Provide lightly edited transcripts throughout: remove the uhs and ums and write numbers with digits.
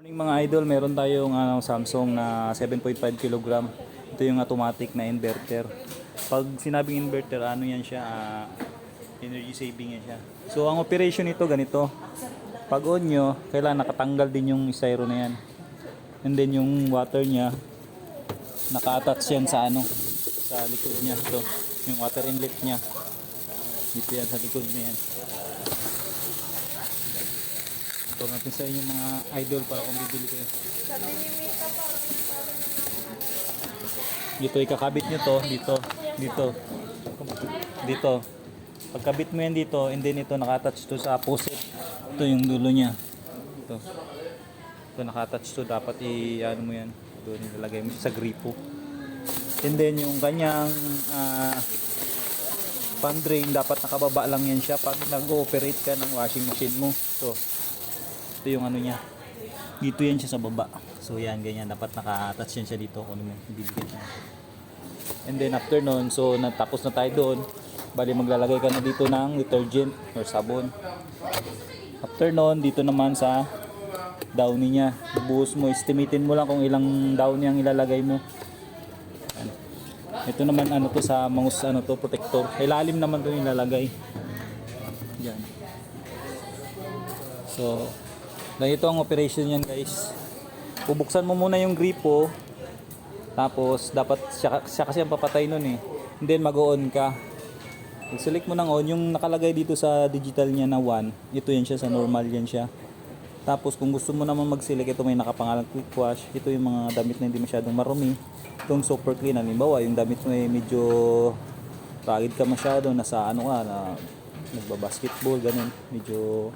Morning mga idol, meron tayong Samsung na 7.5 kg. Ito yung automatic na inverter. Pag sinabing inverter, ano yan siya, energy saving yan siya. So ang operation nito ganito. Pag on nyo, kailangan nakatanggal din yung styro na yan. And then yung water niya, naka-attach yan sa sa likod niya. So, yung water inlet niya. Dito yan sa likod niya yan. Ito natin sa inyo mga idol para kung bibili kayo. Dito ikakabit nyo to, dito. Pagkabit mo yan dito, and then ito naka-attach to sa poset. Ito yung dulo niya. Ito naka-attach to, dapat i-ano mo yan. Ito nilalagay mo sa gripo. And then yung kanyang pan drain, dapat nakababa lang yan siya pag nag-ooperate ka ng washing machine mo. Ito yung ano niya. Dito yan siya sa baba. So yan, ganyan. Dapat naka-attach yan siya dito kung ano mo bibigyan niya. And then after nun, so natapos na tayo doon. Bali maglalagay ka na dito ng detergent or sabon. After nun, dito naman sa downy niya. Buhos mo, estimatein mo lang kung ilang downy ang ilalagay mo. Yan. Ito naman ano to sa mouse protector. Ilalim naman to yung ilalagay. Yan. So ganito ang operation yan guys. Bubuksan mo muna yung gripo. Tapos dapat siya kasi ang papatay nun eh. And then mag-on ka. Select mo ng on. Yung nakalagay dito sa digital niya na 1. Ito yan siya, sa normal yan siya. Tapos kung gusto mo naman mag-select, ito may nakapangalang quick wash. Ito yung mga damit na hindi masyadong marumi. Itong super clean. Halimbawa yung damit mo ay medyo ragid ka masyado. Nasa ano ka na nagbabasketball ganun. Medyo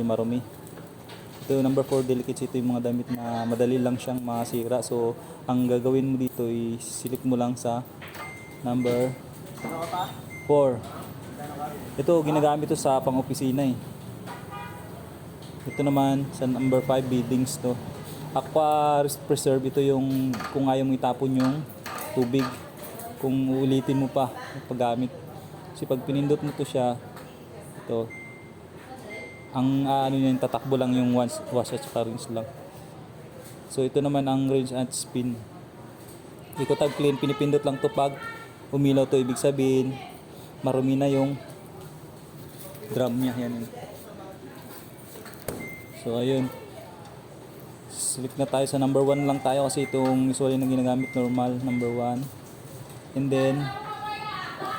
marumi. Ito number 4 delicates, ito yung mga damit na madali lang siyang masira. So ang gagawin mo dito is select mo lang sa number 4. Ito ginagamit to sa pang-opisina eh. Ito naman sa number 5 beadings to. Aqua Preserve, ito yung kung ayaw mo itapon yung tubig. Kung uulitin mo pa paggamit. Kasi pag pinindot mo to siya, ito ang ano niyan, tatakbo lang yung wash at rinse lang. So ito naman ang range and spin. Ikot ang clean, pinipindot lang to pag umilaw to, ibig sabihin marumi na yung drum niya yan. So ayun. Select na tayo sa number 1 lang tayo kasi itong usually na ginagamit normal number 1. And then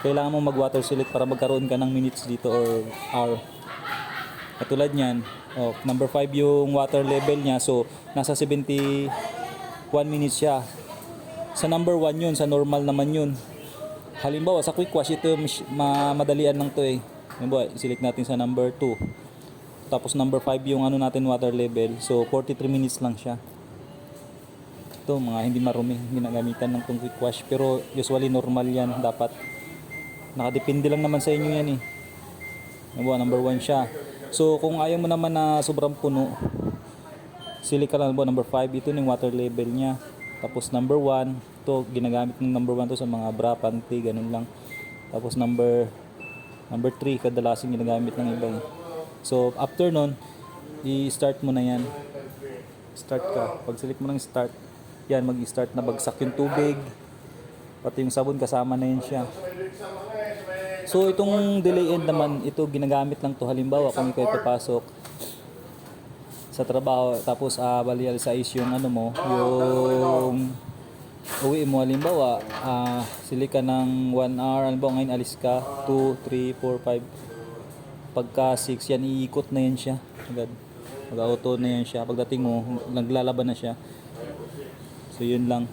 kailangan mo mag water select para magkaroon ka ng minutes dito or hour. Katulad niyan, number 5 yung water level niya. So, nasa 71 minutes siya. Sa number 1 yun, sa normal naman yun. Halimbawa, sa quick wash, ito madalian lang to eh. Halimbawa, select natin sa number 2. Tapos number 5 yung ano natin water level. So, 43 minutes lang siya. Ito, mga hindi marumi, ginagamitan ng tong quick wash. Pero, usually normal yan. Dapat, nakadepende lang naman sa inyo yan eh. Halimbawa, number 1 siya. So kung ayaw mo naman na sobrang puno, select ka lang po number 5, ito yung water level niya. Tapos number 1, ito ginagamit ng number 1 to sa mga bra, panty, ganun lang. Tapos number 3, kadalasan ginagamit ng iba. So after nun, i-start mo na yan. Start ka. Pag select mo ng start, yan mag-start na bagsak yung tubig. Pati yung sabon kasama na yan siya. So itong delay end naman, ito ginagamit lang to halimbawa kung ikaw papasok sa trabaho tapos bali alis yung ano mo, yung uwi mo halimbawa, sili ka ng 1 hour, halimbawa ngayon alis ka 2, 3, 4, 5, pagka 6 yan iikot na yan siya agad, mag-auto na yan siya, pagdating mo naglalaban na siya. So yun lang,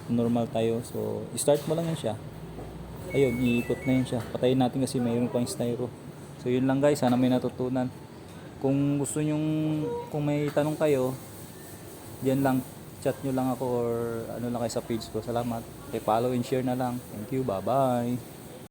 normal tayo. So start mo lang yan siya. Ayun, iikot na yun siya. Patayin natin kasi mayroon pang styro. So yun lang guys, sana may natutunan. Kung gusto nyong, kung may tanong kayo, diyan lang, chat nyo lang ako or ano lang kayo sa page ko. Salamat. Okay, follow and share na lang. Thank you, bye bye.